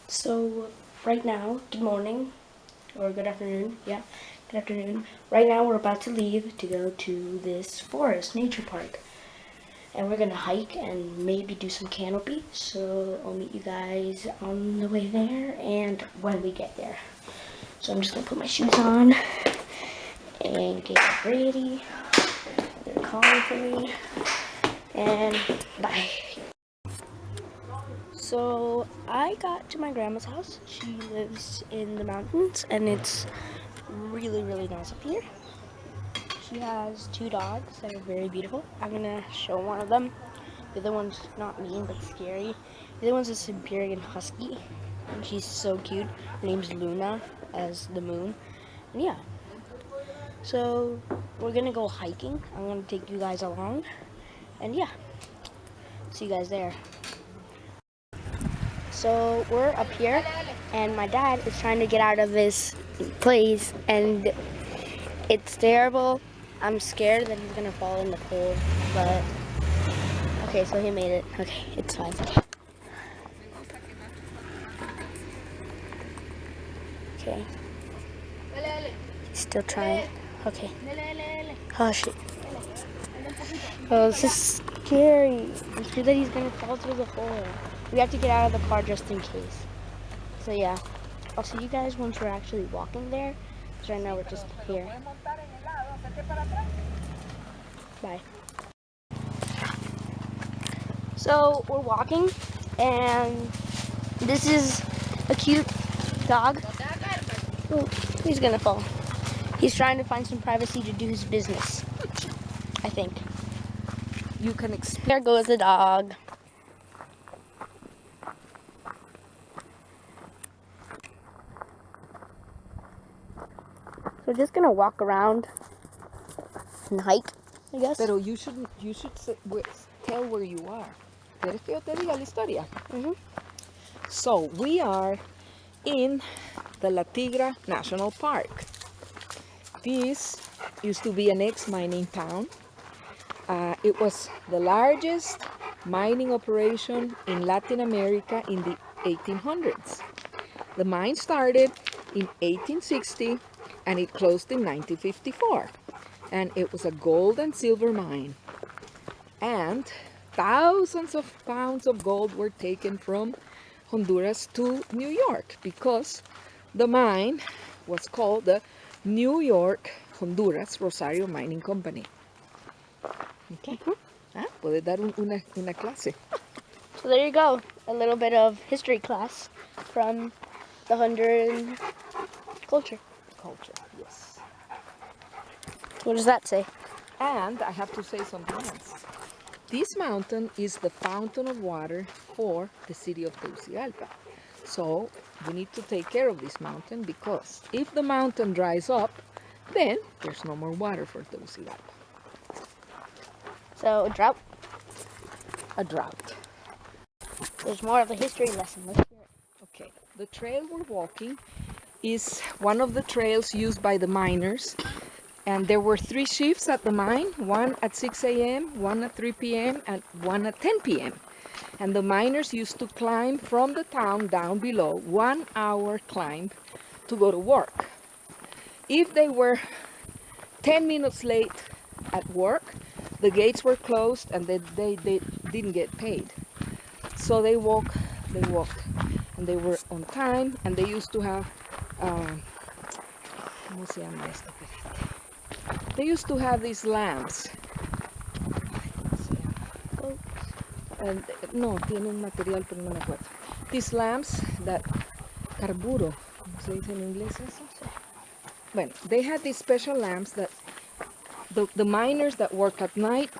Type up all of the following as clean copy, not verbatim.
So right now, good morning, or good afternoon, yeah, good afternoon. Right now we're about to leave to go to this forest, nature park. And we're gonna hike and maybe do some canopy. So I'll meet you guys on the way there and when we get there. So I'm just gonna put my shoes on and get ready. They're calling for me. And bye. So I got to my grandma's house. She lives in the mountains and it's really, really nice up here. She has 2 dogs that are very beautiful. I'm gonna show one of them. The other one's not mean but scary. The other one's a Siberian Husky and she's so cute. Her name's Luna, as the moon. And yeah. So we're gonna go hiking. I'm gonna take you guys along. And yeah. See you guys there. So we're up here, and my dad is trying to get out of this place, and it's terrible. I'm scared that he's gonna fall in the pool, but okay, so he made it. Okay, it's fine. Okay. He's still trying. Okay. Oh shit. Oh, this is scary. I'm scared that he's gonna fall through the hole. We have to get out of the car just in case. So yeah, I'll see you guys once we're actually walking there. Because right now we're just here. Bye. So we're walking, and this is a cute dog. Oh, he's gonna fall. He's trying to find some privacy to do his business, I think. You can There goes the dog. We're just gonna walk around and hike, I guess. Pero you should tell where you are. ¿Quieres que yo te diga la historia? So we are in the La Tigra National Park. This used to be an ex-mining town. It was the largest mining operation in Latin America in the 1800s. The mine started in 1860 and it closed in 1954. And it was a gold and silver mine. And thousands of pounds of gold were taken from Honduras to New York because the mine was called the New York Honduras Rosario Mining Company. Okay. Puedes dar una clase. So there you go, a little bit of history class from the Honduran culture. Yes. What does that say? And I have to say something else. This mountain is the fountain of water for the city of Tegucigalpa. So we need to take care of this mountain because if the mountain dries up, then there's no more water for Tegucigalpa. So, a drought. A drought. There's more of a history lesson. Let's hear it. Okay, the trail we're walking is one of the trails used by the miners. And there were 3 shifts at the mine, one at 6 a.m., one at 3 p.m., and one at 10 p.m. And the miners used to climb from the town down below, 1 hour climb to go to work. If they were 10 minutes late at work, the gates were closed and they didn't get paid. So they walked, and they were on time, and they used to have, ¿cómo se llama esto? They used to have these lamps. No, tiene un material, pero no me acuerdo. These lamps that carburo, ¿cómo se dice en inglés eso? Bueno, they had these special lamps that The miners that work at night,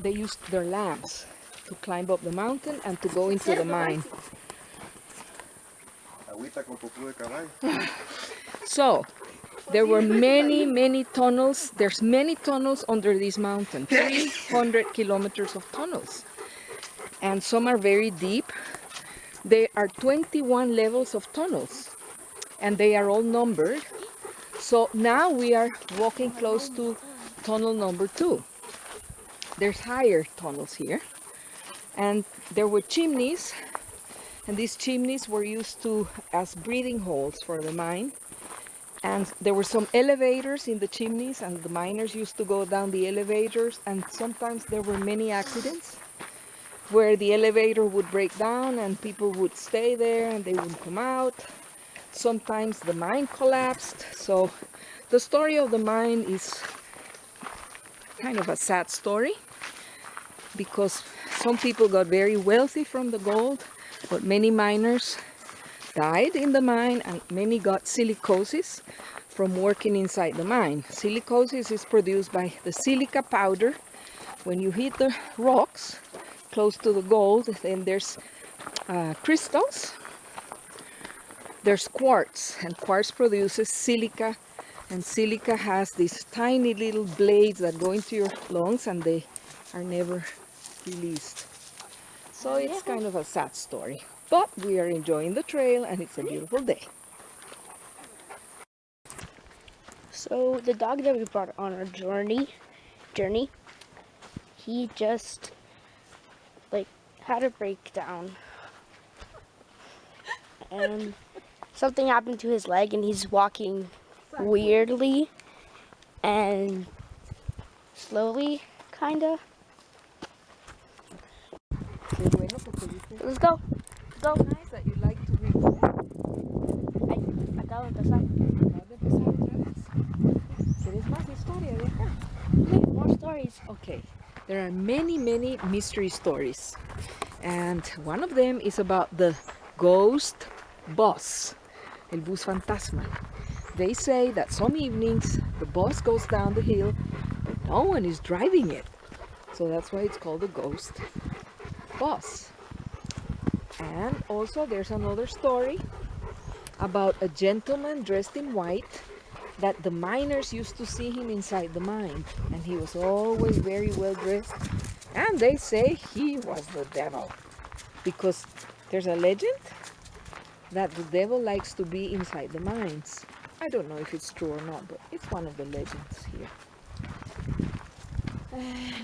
they use their lamps to climb up the mountain and to go into the mine. So there were many, many tunnels. There's many tunnels under this mountain, 300 kilometers of tunnels. And some are very deep. There are 21 levels of tunnels, and they are all numbered. So now we are walking close to tunnel number 2. There's higher tunnels here. And there were chimneys, and these chimneys were used as breathing holes for the mine. And there were some elevators in the chimneys, and the miners used to go down the elevators, and sometimes there were many accidents where the elevator would break down and people would stay there and they wouldn't come out. Sometimes the mine collapsed. So the story of the mine is kind of a sad story, because some people got very wealthy from the gold, but many miners died in the mine, and many got silicosis from working inside the mine. Silicosis is produced by the silica powder. When you hit the rocks close to the gold, then there's crystals. There's quartz, and quartz produces silica, and silica has these tiny little blades that go into your lungs, and they are never released. So it's kind of a sad story, but we are enjoying the trail and it's a beautiful day. So the dog that we brought on our journey, he just had a breakdown, and something happened to his leg, and he's walking weirdly and slowly, kinda. Let's go. Go. Nice that you like to read. Acabo de empezar. ¿Quieres más historia de acá? More stories. Okay, there are many, many mystery stories, and one of them is about the ghost bus, el bus fantasma. They say that some evenings the bus goes down the hill, but no one is driving it, so that's why it's called the ghost bus. And also there's another story about a gentleman dressed in white, that the miners used to see him inside the mine, and he was always very well dressed, and they say he was the devil, because there's a legend that the devil likes to be inside the mines. I don't know if it's true or not, but it's one of the legends here.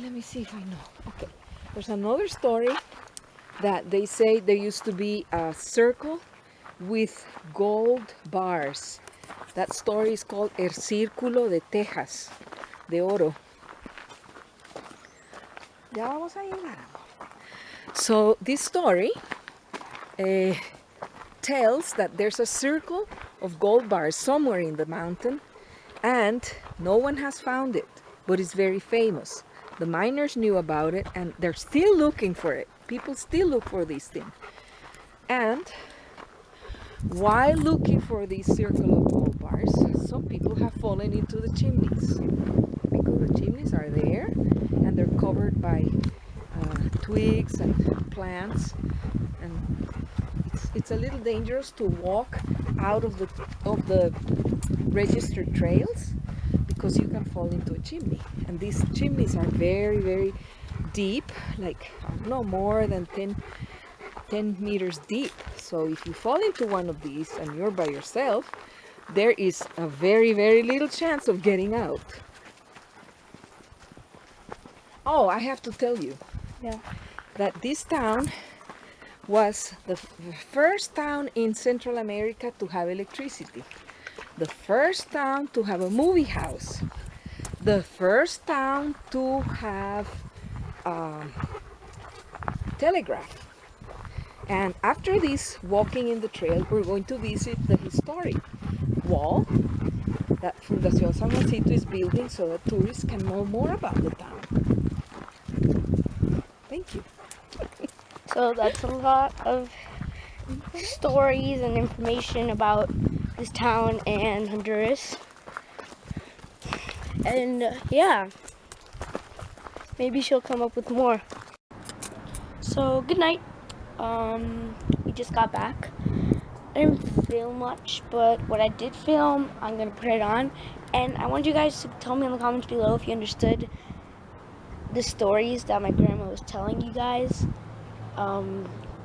Let me see if I know. Okay, there's another story that they say there used to be a circle with gold bars. That story is called El Círculo de Tejas, de Oro. Ya vamos a llegar. So this story tells that there's a circle of gold bars somewhere in the mountain, and no one has found it, but it's very famous. The miners knew about it, and they're still looking for it. People still look for these things. And while looking for this circle of gold bars, some people have fallen into the chimneys, because the chimneys are there and they're covered by twigs and plants, and it's a little dangerous to walk out of the registered trails, because you can fall into a chimney. And these chimneys are very, very deep, like no more than 10 meters deep. So if you fall into one of these and you're by yourself, there is a very, very little chance of getting out. Oh, I have to tell you that this town was the first town in Central America to have electricity, the first town to have a movie house, the first town to have telegraph. And after this walking in the trail, we're going to visit the historic wall that Fundación San Juancito is building, so that tourists can know more about the town. Thank you. So that's a lot of stories and information about this town and Honduras. And yeah, maybe she'll come up with more. So good night. We just got back. I didn't film much, but what I did film, I'm gonna put it on. And I want you guys to tell me in the comments below if you understood the stories that my grandma was telling you guys.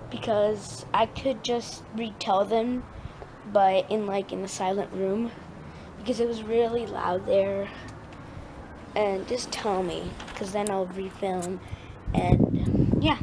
Because I could just retell them, but in a silent room, because it was really loud there. And just tell me, because then I'll refilm. And yeah.